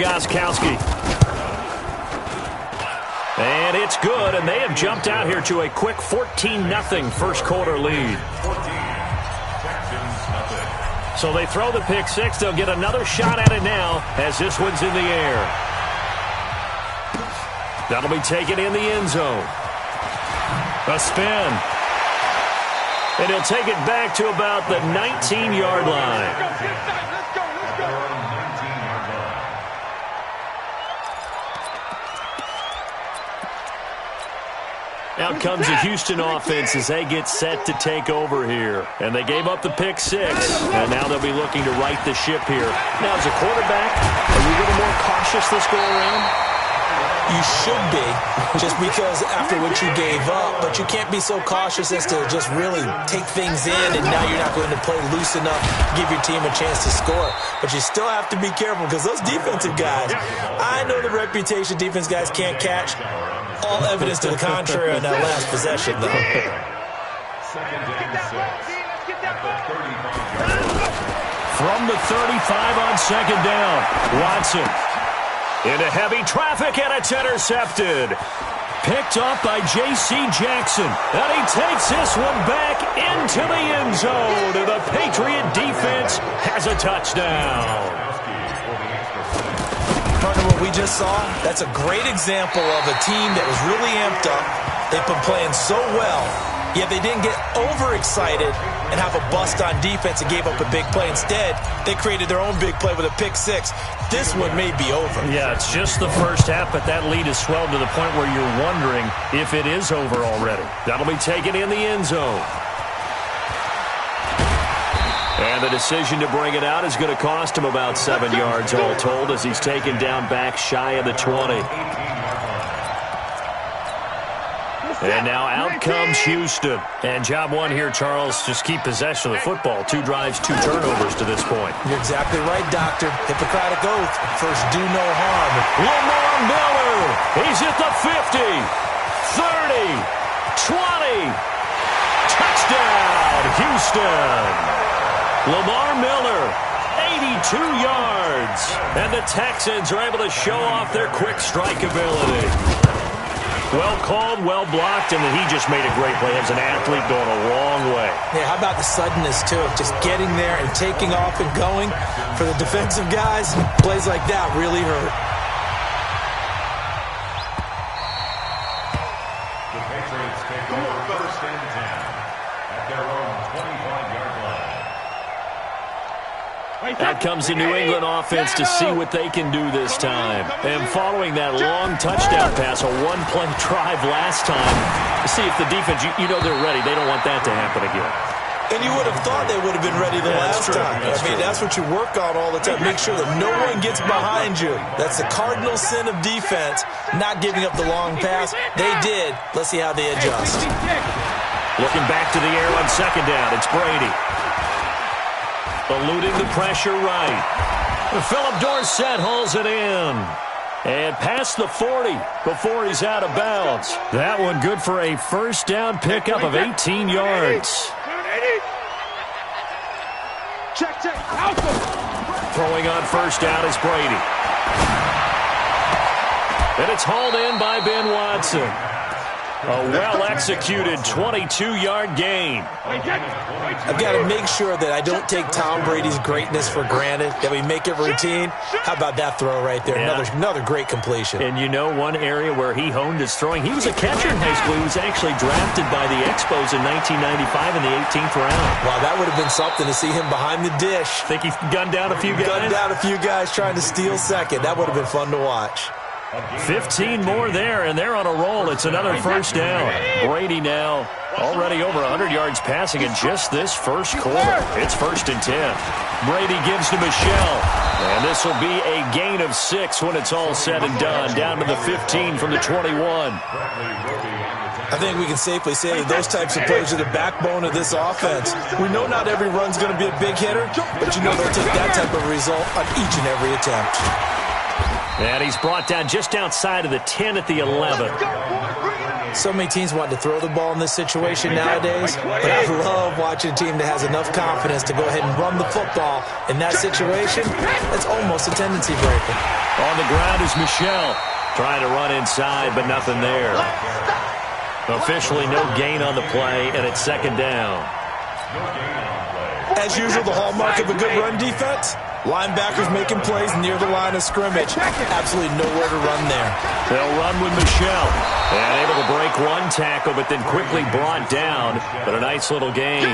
Gostkowski. And it's good, and they have jumped out here to a quick 14-0 first quarter lead. So they throw the pick six. They'll get another shot at it now as this one's in the air. That'll be taken in the end zone. A spin. And he'll take it back to about the 19-yard line. Out comes the Houston offense as they get set to take over here. And they gave up the pick six, and now they'll be looking to right the ship here. Now, as a quarterback, are you a little more cautious this go-around? You should be, just because after what you gave up, but you can't be so cautious as to just really take things in, and now you're not going to play loose enough to give your team a chance to score. But you still have to be careful because those defensive guys, I know the reputation defense guys can't catch. All evidence to the contrary on that last possession, though. From the 35 on second down, Watson. Into heavy traffic, and it's intercepted. Picked off by J.C. Jackson. And he takes this one back into the end zone. And the Patriot defense has a touchdown. Partner, what we just saw, that's a great example of a team that was really amped up. They've been playing so well, yet they didn't get overexcited and have a bust on defense and gave up a big play. Instead, they created their own big play with a pick six. This one may be over. Yeah, it's just the first half, but that lead has swelled to the point where you're wondering if it is over already. That'll be taken in the end zone. And the decision to bring it out is going to cost him about 7 yards all told as he's taken down back shy of the 20. And now out comes Houston. And job one here, Charles, just keep possession of the football. 2 drives, 2 turnovers to this point. You're exactly right, Doctor. Hippocratic oath. First, do no harm. Lamar Miller. He's at the 50, 30, 20. Touchdown, Houston. Lamar Miller, 82 yards. And the Texans are able to show off their quick strike ability. Well called, well blocked, and then he just made a great play as an athlete going a long way. Yeah, how about the suddenness, too? Just getting there and taking off and going. For the defensive guys, plays like that really hurt. The Patriots take over first and 10 at their own 25-yard line. Out comes the New England offense to see what they can do this time. And following that long touchdown pass, a one-play drive last time, to see if the defense, you know they're ready. They don't want that to happen again. And you would have thought they would have been ready the last time. That's what you work on all the time. Make sure that no one gets behind you. That's the cardinal sin of defense, not giving up the long pass. They did. Let's see how they adjust. Looking back to the air on second down, it's Brady. Eluding the pressure right. Philip Dorsett hauls it in. And past the 40 before he's out of bounds. That one good for a first down pickup of 18 yards. Throwing on first down is Brady. And it's hauled in by Ben Watson. A well-executed 22-yard gain. I've got to make sure that I don't take Tom Brady's greatness for granted, that we make it routine. How about that throw right there? Yeah. Another great completion. And you know one area where he honed his throwing, he was a catcher in high school. He was actually drafted by the Expos in 1995 in the 18th round. Wow, that would have been something to see him behind the dish. Think he gunned down a few guys? Gunned down a few guys trying to steal second. That would have been fun to watch. 15 more there, and they're on a roll. It's another first down. Brady now already over 100 yards passing in just this first quarter. It's 1st and 10. Brady gives to Michel, and this will be a gain of 6 when it's all said and done, down to the 15 from the 21. I think we can safely say that those types of plays are the backbone of this offense. We know not every run's going to be a big hitter, but you know they'll take that type of result on each and every attempt. And he's brought down just outside of the 10 at the 11. So many teams want to throw the ball in this situation nowadays, but I love watching a team that has enough confidence to go ahead and run the football in that situation. It's almost a tendency breaker. On ground is Michel. Trying to run inside, but nothing there. Officially no gain on the play, and it's second down. As usual, the hallmark of a good run defense, linebackers making plays near the line of scrimmage. Absolutely nowhere to run there. They'll run with Michel. And able to break one tackle, but then quickly brought down. But a nice little gain.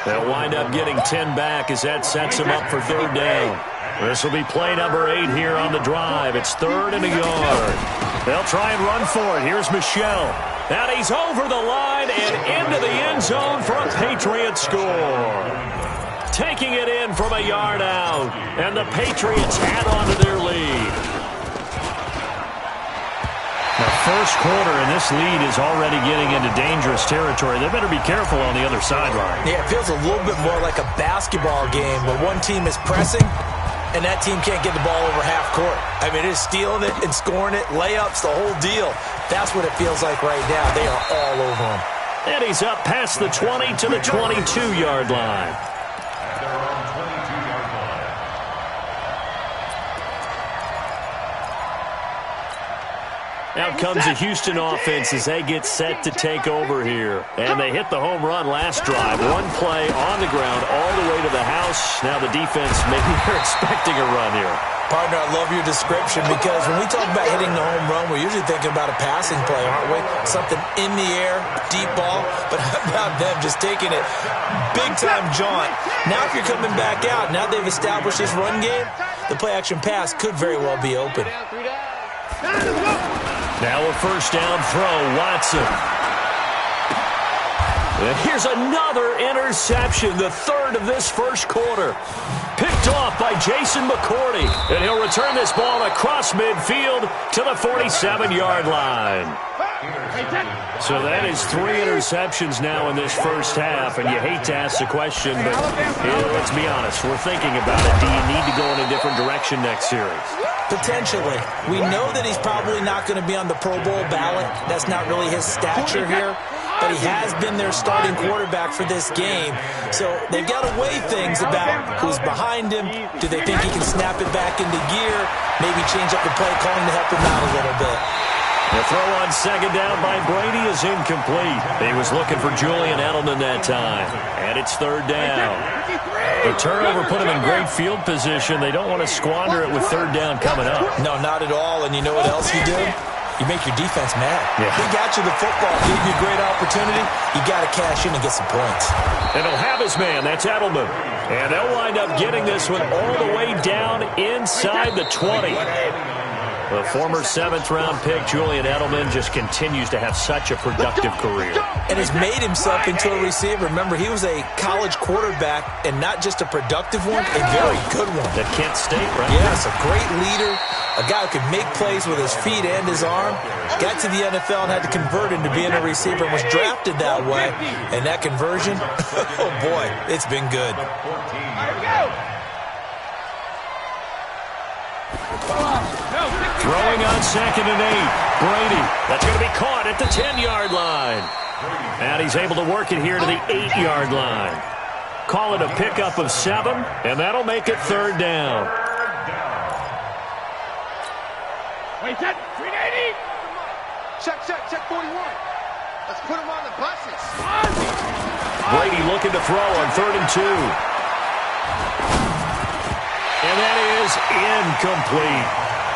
They'll wind up getting 10 back as that sets them up for third down. This will be play number 8 here on the drive. It's 3rd and a yard. They'll try and run for it. Here's Michel. And he's over the line and into the end zone for a Patriot score. Taking it in from a yard out. And the Patriots add on to their lead. The first quarter, and this lead is already getting into dangerous territory. They better be careful on the other sideline. Yeah, it feels a little bit more like a basketball game where one team is pressing and that team can't get the ball over half court. I mean, it is stealing it and scoring it, layups, the whole deal. That's what it feels like right now. They are all over him. And he's up past the 20 to the 22-yard line. Out comes the Houston offense as they get set to take over here. And they hit the home run last drive. One play on the ground all the way to the house. Now the defense, maybe they're expecting a run here. Partner, I love your description because when we talk about hitting the home run, we're usually thinking about a passing play, aren't we? Something in the air, deep ball. But how about them just taking it big-time jaunt? Now if you're coming back out, now they've established this run game, the play-action pass could very well be open. Now a first down throw, Watson. And here's another interception, the third of this first quarter. Picked off by Jason McCourty. And he'll return this ball across midfield to the 47-yard line. So that is 3 interceptions now in this first half. And you hate to ask the question, but let's be honest. We're thinking about it. Do you need to go in a different direction next series? Potentially. We know that he's probably not going to be on the Pro Bowl ballot. That's not really his stature here. But he has been their starting quarterback for this game. So they've got to weigh things about who's behind him. Do they think he can snap it back into gear? Maybe change up the play calling to help him out a little bit. The throw on second down by Brady is incomplete. He was looking for Julian Edelman that time. And it's third down. The turnover put him in great field position. They don't want to squander it with third down coming up. No, not at all. And you know what else you do? You make your defense mad. Yeah. He got you the football, gave you a great opportunity. You got to cash in and get some points. And he'll have his man. That's Edelman. And they'll wind up getting this one all the way down inside the 20. The former 7th-round pick, Julian Edelman, just continues to have such a productive career. And has made himself into a receiver. Remember, he was a college quarterback, and not just a productive one, a very good one. At Kent State, right? Yes, a great leader, a guy who could make plays with his feet and his arm. Got to the NFL and had to convert into being a receiver and was drafted that way. And that conversion, oh boy, it's been good. Throwing on 2nd and 8. Brady. That's going to be caught at the 10-yard line. And he's able to work it here to the 8-yard line. Call it a pickup of 7, and that'll make it third down. Wait, that 380. Check 41. Let's put him on the buses. Brady looking to throw on 3rd and 2. And that is incomplete.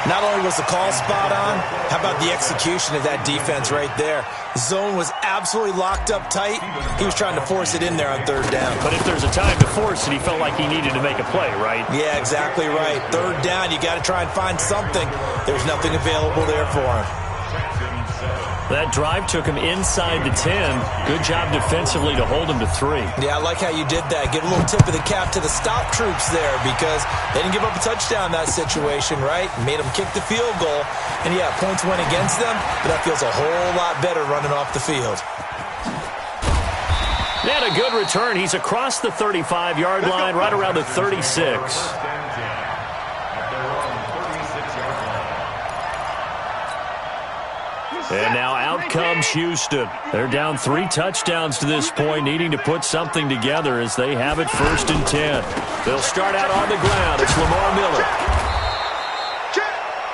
Not only was the call spot on, how about the execution of that defense right there? Zone was absolutely locked up tight. He was trying to force it in there on 3rd down. But if there's a time to force it, he felt like he needed to make a play, right? Yeah, exactly right. 3rd down, you got to try and find something. There's nothing available there for him. That drive took him inside the 10. Good job defensively to hold him to 3. Yeah, I like how you did that. Give a little tip of the cap to the stop troops there because they didn't give up a touchdown in that situation, right? Made them kick the field goal. And, yeah, points went against them, but that feels a whole lot better running off the field. And a good return. He's across the 35-yard line, right around the 36. And now out comes Houston. They're down 3 touchdowns to this point, needing to put something together as they have it 1st and 10. They'll start out on the ground. It's Lamar Miller.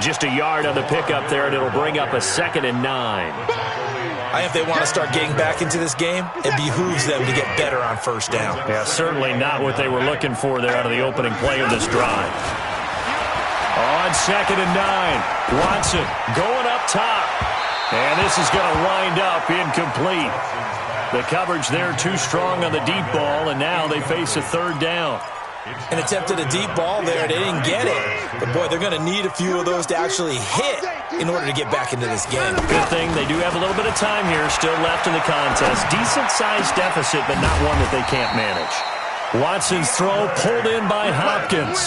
Just a yard on the pickup there, and it'll bring up a 2nd and 9. I think if they want to start getting back into this game, it behooves them to get better on first down. Yeah, certainly not what they were looking for there out of the opening play of this drive. On 2nd and 9, Watson going up top. And this is going to wind up incomplete. The coverage there too strong on the deep ball, and now they face a 3rd down. An attempt at a deep ball there. They didn't get it. But, boy, they're going to need a few of those to actually hit in order to get back into this game. Good thing they do have a little bit of time here still left in the contest. Decent-sized deficit, but not one that they can't manage. Watson's throw pulled in by Hopkins.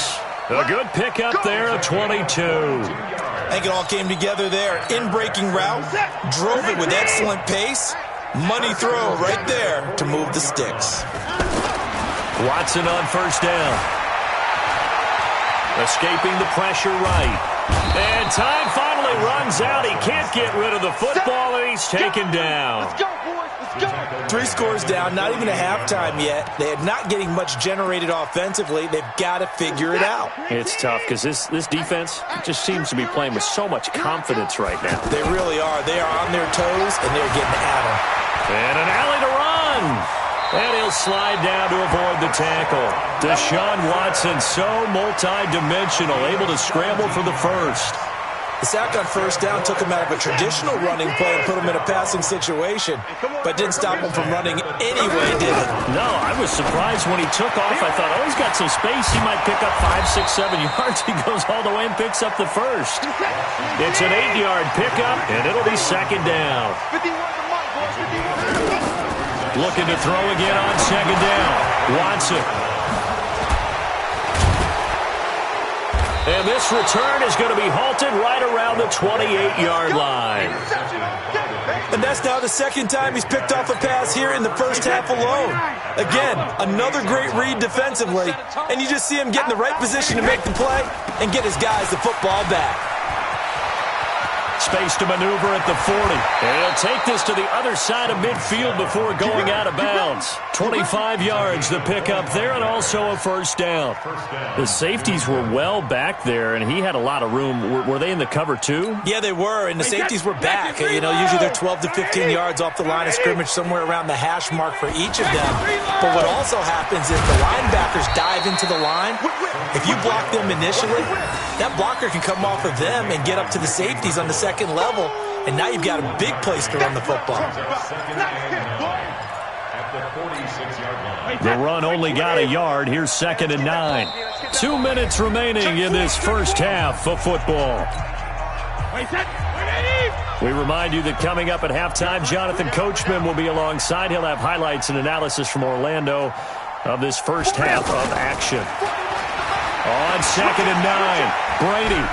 A good pickup there, a 22. I think it all came together there. In-breaking route, drove it with excellent pace. Money throw right there to move the sticks. Watson on first down. Escaping the pressure right. And time finally runs out. He can't get rid of the football, and he's taken down. Let's go, boys. Let's go. 3 scores down, not even a halftime yet. They are not getting much generated offensively. They've got to figure it out. It's tough because this defense just seems to be playing with so much confidence right now. They really are. They are on their toes, and they're getting at them. And an alley to run. And he'll slide down to avoid the tackle. Deshaun Watson, so multi-dimensional, able to scramble for the first. The sack on first down took him out of a traditional running play and put him in a passing situation, but didn't stop him from running anyway, did it? No, I was surprised when he took off. I thought, oh, he's got some space. He might pick up 5, 6, 7 yards. He goes all the way and picks up the first. It's an 8-yard pickup, and it'll be 2nd down. 51 to Mike, boys. 51. Looking to throw again on 2nd down. Watson. And this return is going to be halted right around the 28-yard line. And that's now the 2nd time he's picked off a pass here in the first half alone. Again, another great read defensively, and you just see him get in the right position to make the play and get his guys the football back. Space to maneuver at the 40. And he'll take this to the other side of midfield before going out of bounds. 25 yards the pickup there, and also a first down. The safeties were well back there, and he had a lot of room. Were they in the cover too? Yeah, they were, and the safeties were back. You know, usually they're 12 to 15 yards off the line of scrimmage, somewhere around the hash mark for each of them. But what also happens is the linebackers dive into the line. If you block them initially, that blocker can come off of them and get up to the safeties on the 2nd level, and now you've got a big place to run the football. The run only got a yard. Here's 2nd and 9. 2 minutes remaining in this first half of football. We remind you that coming up at halftime, Jonathan Coachman will be alongside. He'll have highlights and analysis from Orlando of this first half of action. On 2nd and 9, Brady.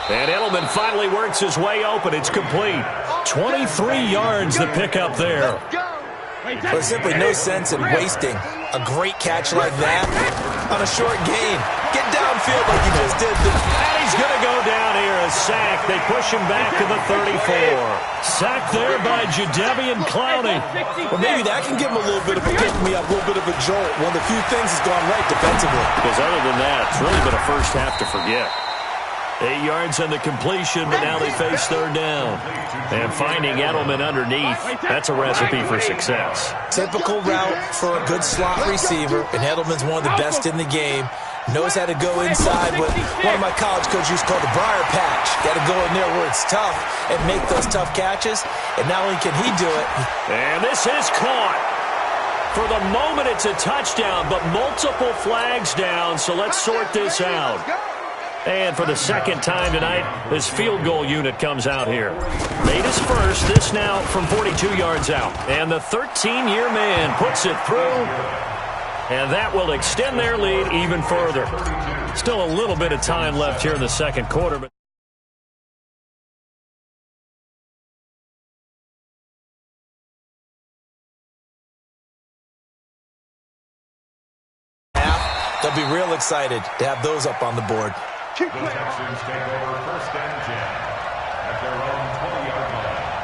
And Edelman finally works his way open. It's complete. 23 yards the pickup there. There's simply no sense in wasting a great catch like that on a short gain. Get downfield like you just did. And he's going to go down here, a sack. They push him back to the 34. Sack there by Jadeveon Clowney. Well, maybe that can give him a little bit of a pick-me-up, a little bit of a jolt. One of the few things has gone right defensively. Because other than that, it's really been a first half to forget. 8 yards on the completion, but now they face 3rd down. And finding Edelman underneath, that's a recipe for success. Typical route for a good slot receiver, and Edelman's one of the best in the game. Knows how to go inside what one of my college coaches used to call the briar patch. Got to go in there where it's tough and make those tough catches. And not only can he do it. And this is caught. For the moment, it's a touchdown, but multiple flags down, so let's sort this out. And for the 2nd time tonight, this field goal unit comes out here. Made his first, this now from 42 yards out. And the 13-year man puts it through. And that will extend their lead even further. Still a little bit of time left here in the 2nd quarter. But they'll be real excited to have those up on the board. The Texans take over 1st and 10 at their own 20-yard line.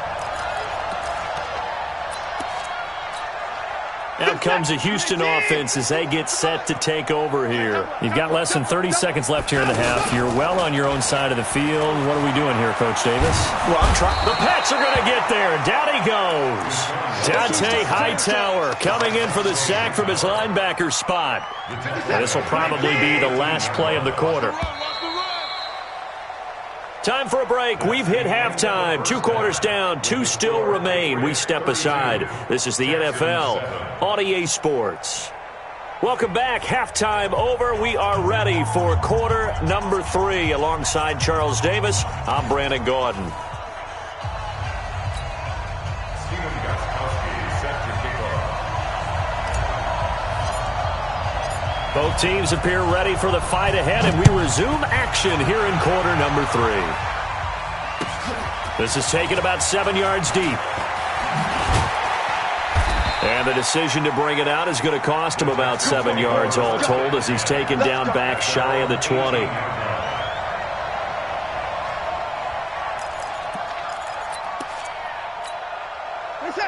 Out comes a Houston offense as they get set to take over here. You've got less than 30 seconds left here in the half. You're well on your own side of the field. What are we doing here, Coach Davis? Well, I'm trying. The Pats are going to get there. Down he goes. Dante Hightower coming in for the sack from his linebacker spot. And this will probably be the last play of the quarter. Time for a break. We've hit halftime. 2 quarters down. 2 still remain. We step aside. This is the NFL on EA Sports. Welcome back. Halftime over. We are ready for quarter number 3. Alongside Charles Davis, I'm Brandon Gordon. Both teams appear ready for the fight ahead, and we resume action here in quarter number 3. This is taken about 7 yards deep. And the decision to bring it out is going to cost him about 7 yards all told as he's taken down back shy of the 20.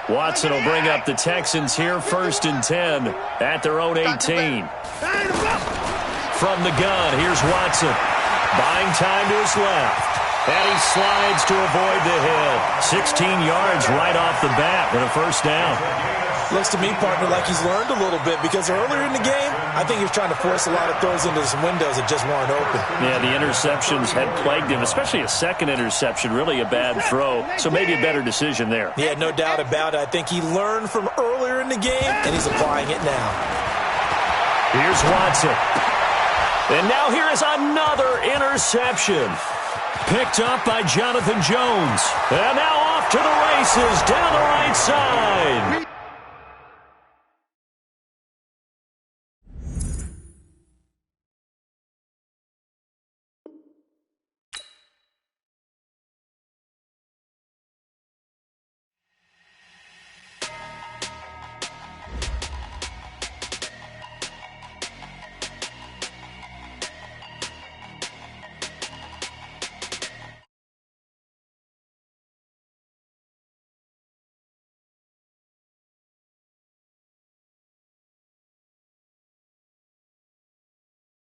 Watson will bring up the Texans here 1st and 10 at their own 18. From the gun, here's Watson. Buying time to his left. And he slides to avoid the hit. 16 yards right off the bat with a 1st down. Looks to me, partner, like he's learned a little bit because earlier in the game, I think he was trying to force a lot of throws into some windows that just weren't open. Yeah, the interceptions had plagued him, especially a second interception, really a bad throw. So maybe a better decision there. Yeah, no doubt about it. I think he learned from earlier in the game, and he's applying it now. Here's Watson. And now here is another interception. Picked up by Jonathan Jones. And now off to the races down the right side.